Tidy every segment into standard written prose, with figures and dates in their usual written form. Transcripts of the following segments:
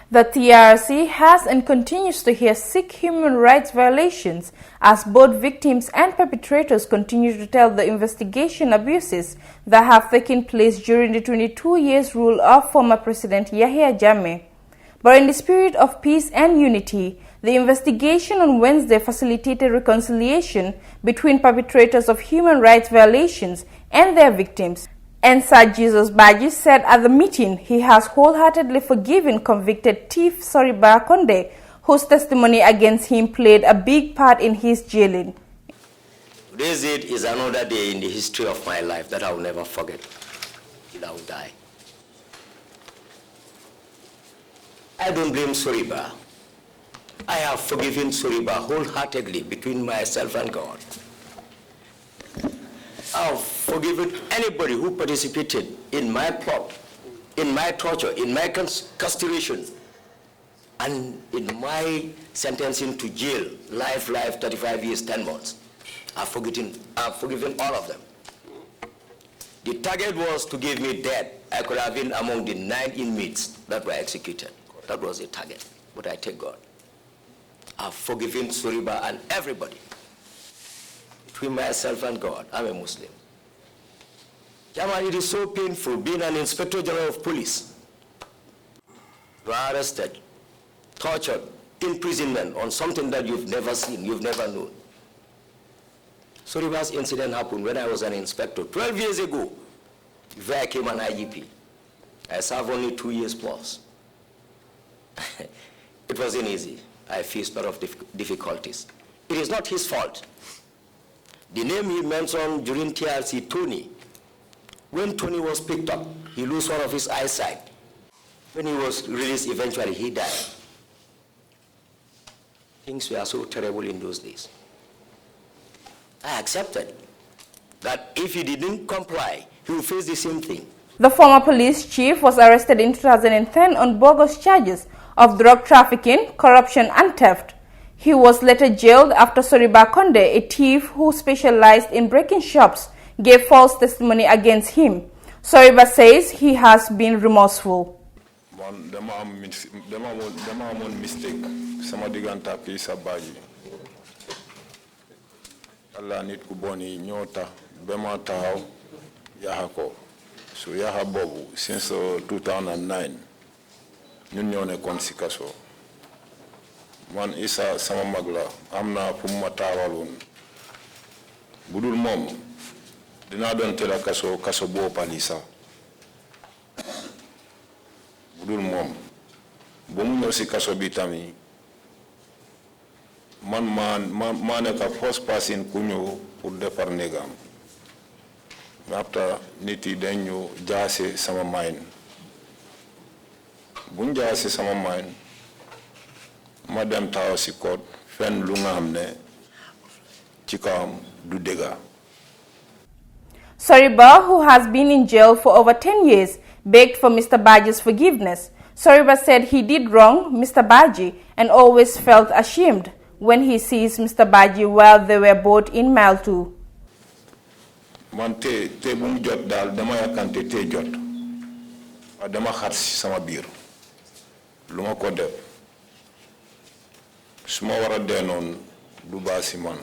The TRC has and continues to hear sick human rights violations as both victims and perpetrators continue to tell the investigation abuses that have taken place during the 22 years rule of former President Yahya Jammeh. But in the spirit of peace and unity, the investigation on Wednesday facilitated reconciliation between perpetrators of human rights violations and their victims. And Sir Jesus Baji said at the meeting he has wholeheartedly forgiven convicted thief Soriba Konde, whose testimony against him played a big part in his jailing. This is another day in the history of my life that I will never forget till I will die. I don't blame Soriba. I have forgiven Soriba wholeheartedly between myself and God. I've forgiven anybody who participated in my plot, in my torture, in my castration, and in my sentencing to jail, life, 35 years, 10 months. I've forgiven all of them. The target was to give me death. I could have been among the 9 inmates that were executed. That was the target, but I thank God. I've forgiven Soriba and everybody. Between myself and God, I'm a Muslim. Jamal, it is so painful being an Inspector General of Police. You are arrested, tortured, imprisonment on something that you've never seen, you've never known. Soriba's incident happened when I was an inspector 12 years ago, before I became an IGP. I served only 2 years plus. It wasn't easy. I faced a lot of difficulties. It is not his fault. The name he mentioned during TRC, Tony, when Tony was picked up, he lost one of his eyesight. When he was released, eventually he died. Things were so terrible in those days. I accepted that if he didn't comply, he would face the same thing. The former police chief was arrested in 2010 on bogus charges of drug trafficking, corruption and theft. He was later jailed after Soriba Konde, a thief who specialized in breaking shops, gave false testimony against him. Soriba says he has been remorseful. Dama mistake. Sama diganta Isa Baji. Allah nit ku boni ñota bema taw yahako. So yaha bobu since 2009. Ñun ñoo nekkoon si kaso. Man Isa sama magla amna fu ma taawaloon budul moom dinaa doon teel kaso boo palisa budul moom ba mu ñëw si kaso bi tamit man nekk first person ku ñëw pour defar néegam after nit yi dañ ñu jaase sama main buñ jaase sama main Madam Tao Sikot, Fen Lungamne, Chikam Dudega. Soriba, who has been in jail for over 10 years, begged for Mr. Baji's forgiveness. Soriba said he did wrong Mr. Baji and always felt ashamed when he sees Mr. Baji while they were both in Mile 2. Man te bum jot dal dama yakante te jot. Dama xat sama biir. Luma ko def. Suma wara denon du basi man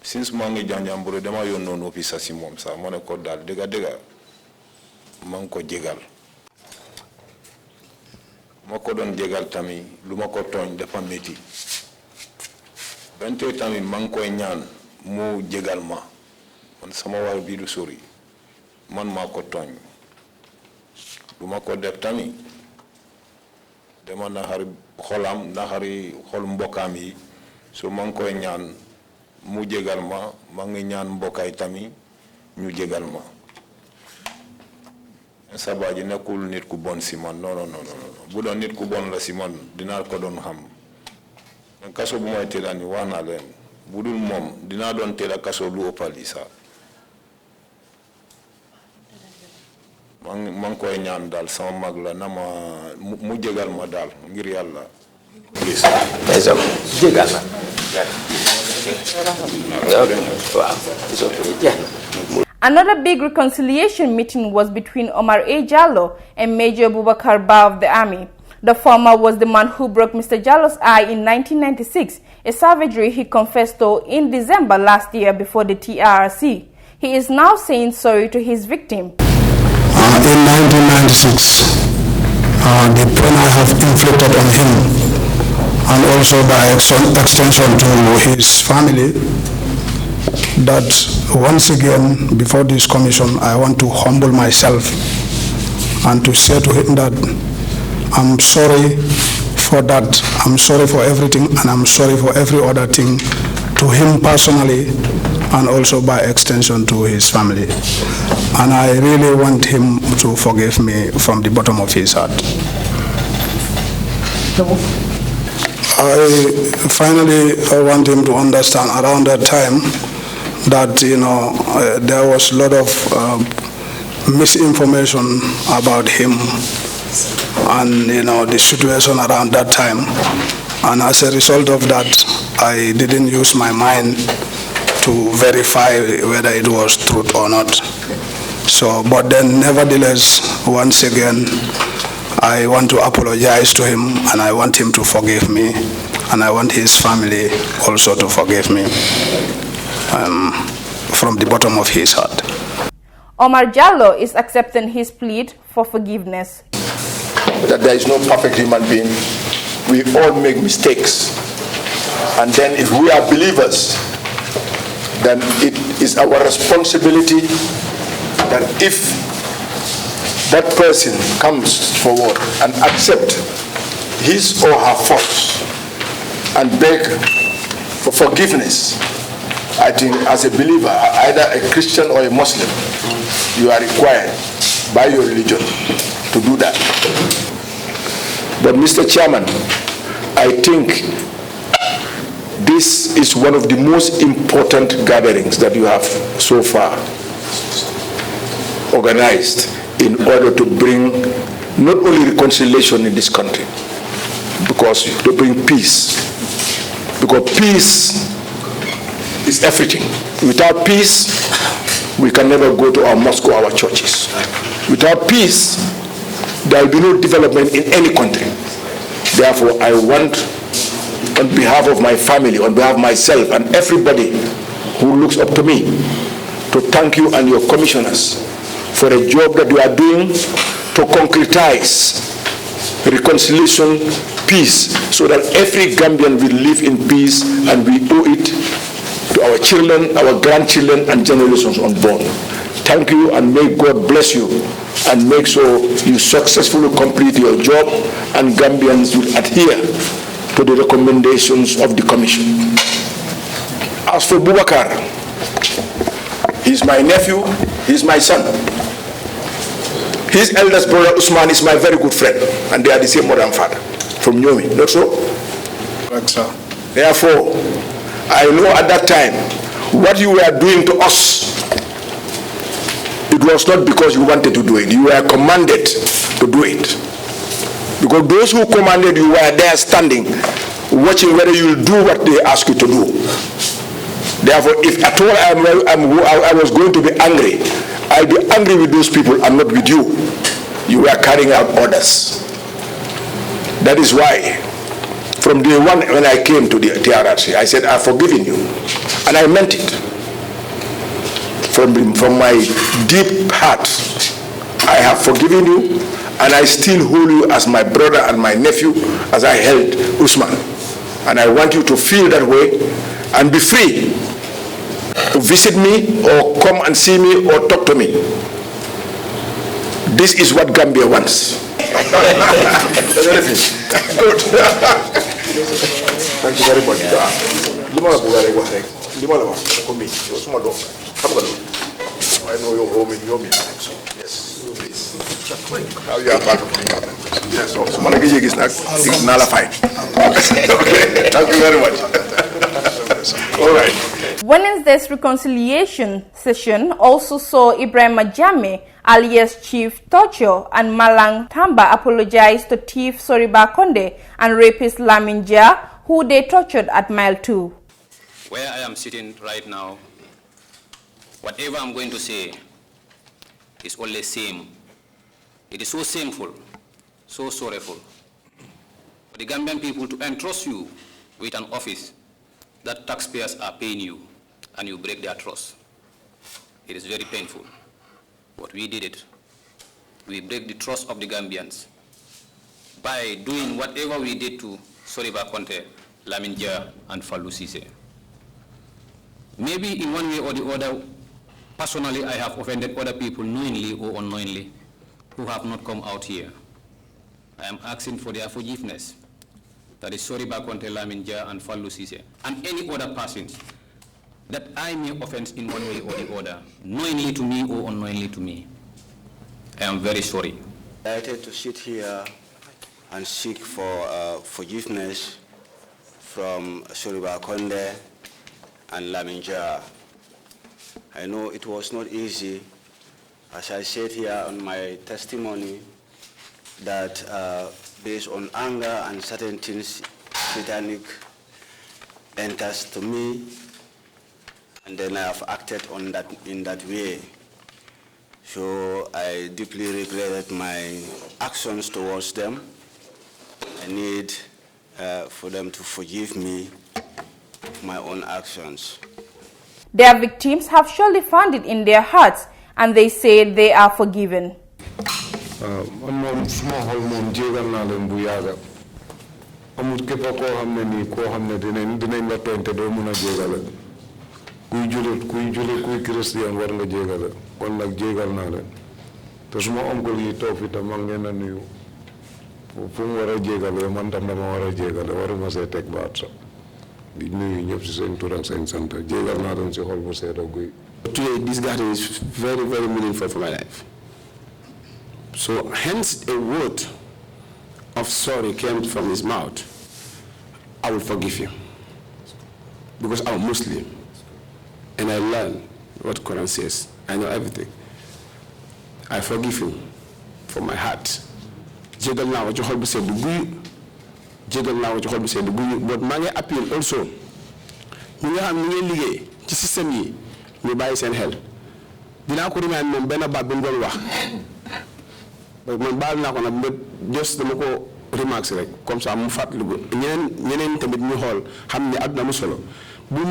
since mangi janjambure dama yonno office si mom sa mané ko dal dega man ko jegal mako don jegal tami luma ko togn dafa metti bente tami man koy ñaan mu jegal ma man sama war bi du sori man mako togn luma ko def tami dama na har xolam na xari xol mbokam yi so man koy ñaan mu jégal ma ngi ñaan mbokay tami ñu jégal ma Sabaji nekkul nit ku bon si man non bu doon nit ku bon la si man dina ko doon xam kaso bu may teelani wax na leen bu dul moom dina doon teela kaso lu opali sa man koy ñaan dal sama mag la na ma mu jégal ma dal ngir yàlla gis Jégal na. Another big reconciliation meeting was between Omar A. Jallo and Major Bubakar Ba of the Army. The former was the man who broke Mr. Jallo's eye in 1996, a savagery he confessed to in December last year before the TRC. He is now saying sorry to his victim. In 1996, the pain I have inflicted on him, and also by extension to his family, that once again, before this commission, I want to humble myself and to say to him that I'm sorry for that. I'm sorry for everything, and I'm sorry for every other thing to him personally, and also by extension to his family. And I really want him to forgive me from the bottom of his heart. I finally want him to understand around that time that, there was a lot of misinformation about him and, the situation around that time. And as a result of that, I didn't use my mind to verify whether it was truth or not. So, but then nevertheless, once again, I want to apologize to him, and I want him to forgive me, and I want his family also to forgive me from the bottom of his heart. Omar Jallo is accepting his plea for forgiveness. That there is no perfect human being. We all make mistakes. And then if we are believers, then it is our responsibility that if that person comes forward and accept his or her faults and beg for forgiveness, I think as a believer, either a Christian or a Muslim, you are required by your religion to do that. But Mr. Chairman, I think this is one of the most important gatherings that you have so far organized in order to bring not only reconciliation in this country, because to bring peace. Because peace is everything. Without peace, we can never go to our mosque or our churches. Without peace, there will be no development in any country. Therefore, I want, on behalf of my family, on behalf of myself and everybody who looks up to me, to thank you and your commissioners for the job that you are doing to concretize reconciliation, peace, so that every Gambian will live in peace, and we owe it to our children, our grandchildren, and generations unborn. Thank you, and may God bless you, and make sure you successfully complete your job, and Gambians will adhere to the recommendations of the Commission. As for Boubacar, he's my nephew, he's my son. His eldest brother Usman is my very good friend, and they are the same mother and father, from Nyomi, not so? Right, sir. Therefore, I know at that time, what you were doing to us, it was not because you wanted to do it. You were commanded to do it. Because those who commanded you were there standing, watching whether you will do what they ask you to do. Therefore, if at all I was going to be angry, I'll be angry with those people and not with you. You were carrying out orders. That is why, from day one when I came to the TRC, I said, I've forgiven you. And I meant it. From my deep heart, I have forgiven you, and I still hold you as my brother and my nephew, as I held Usman. And I want you to feel that way and be free to visit me or come and see me or talk to me. This is what Gambia wants. Good. Thank you very much. I know you're home in Yomi. Yes, please. How you are part of the government. Yes, so Managiji is nullified. Okay, thank you very much. All right. Wednesday's reconciliation session also saw Ibrahim Jame, alias Chief Tocho, and Malang Tamba apologize to thief Soriba Konde and rapist Lamin Jah, who they tortured at Mile 2. Where I am sitting right now, whatever I'm going to say is only same. It is so shameful, so sorrowful, the Gambian people to entrust you with an office that taxpayers are paying you, and you break their trust. It is very painful. But we did it. We break the trust of the Gambians by doing whatever we did to Soriba Conte, Lamin Dia, and Fallou Cissé. Maybe in one way or the other, personally, I have offended other people knowingly or unknowingly who have not come out here. I am asking for their forgiveness. That is Soriba Conte, Lamin Dia, and Fallou Cissé, and any other persons that I may offend in one way or the other, knowingly to me or unknowingly to me. I am very sorry. I had to sit here and seek for forgiveness from Soriba Conde and Lamin Dia. I know it was not easy, as I said here on my testimony, that based on anger and certain things, satanic enters to me, and then I have acted on that in that way. So I deeply regretted my actions towards them. I need for them to forgive me for my own actions. Their victims have surely found it in their hearts, and they say they are forgiven. kuy julit Christian war nga jégal kon nak jégal na len te suma oncle yi toog fi tam mang ngeen nuyu fu mu wara jégalé man tam dama wara jégalé waruma sé tek baat sax di nuyu ñëpp ci seen tur ak seen sant jégal na doon ci xol bu sédo guy. Today this garden is very, very meaningful for my life. So hence a word of sorry came from his mouth. I will forgive you because I'm Muslim. And I learn what Quran says. I know everything. I forgive him from my heart. Jégal naa ko ci xol bu sedd guy. Jégal naa ko ci xol bu sedd guy. But maa ngi appeal also ñi nga xam ñi ngi liggéey ci système yi ñu bàyyi seen xel. Dinaa ko remind moom benn baat bi mu doon wax. Man baal naa ko nag just dama ko remarks rek comme ça mu fàttali ko ñeneen tamit ñu xool xam ne àdduna mu solo. Do you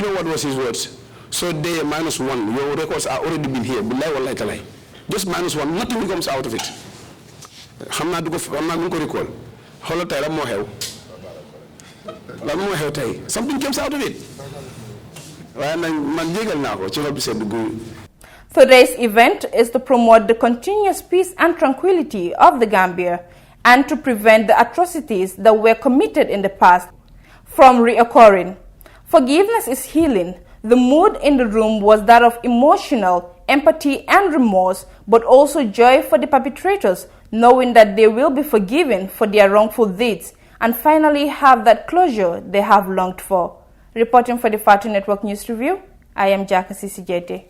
know what was his words? So they -1. Your records are already been here. Just -1. Nothing comes out of it. I'm not going to recall. Something comes out of it. Today's event is to promote the continuous peace and tranquility of the Gambia, and to prevent the atrocities that were committed in the past from reoccurring. Forgiveness is healing. The mood in the room was that of emotional empathy and remorse, but also joy for the perpetrators, knowing that they will be forgiven for their wrongful deeds and finally have that closure they have longed for. Reporting for the Fatu Network News Review, I am Jaka Sisi Jete.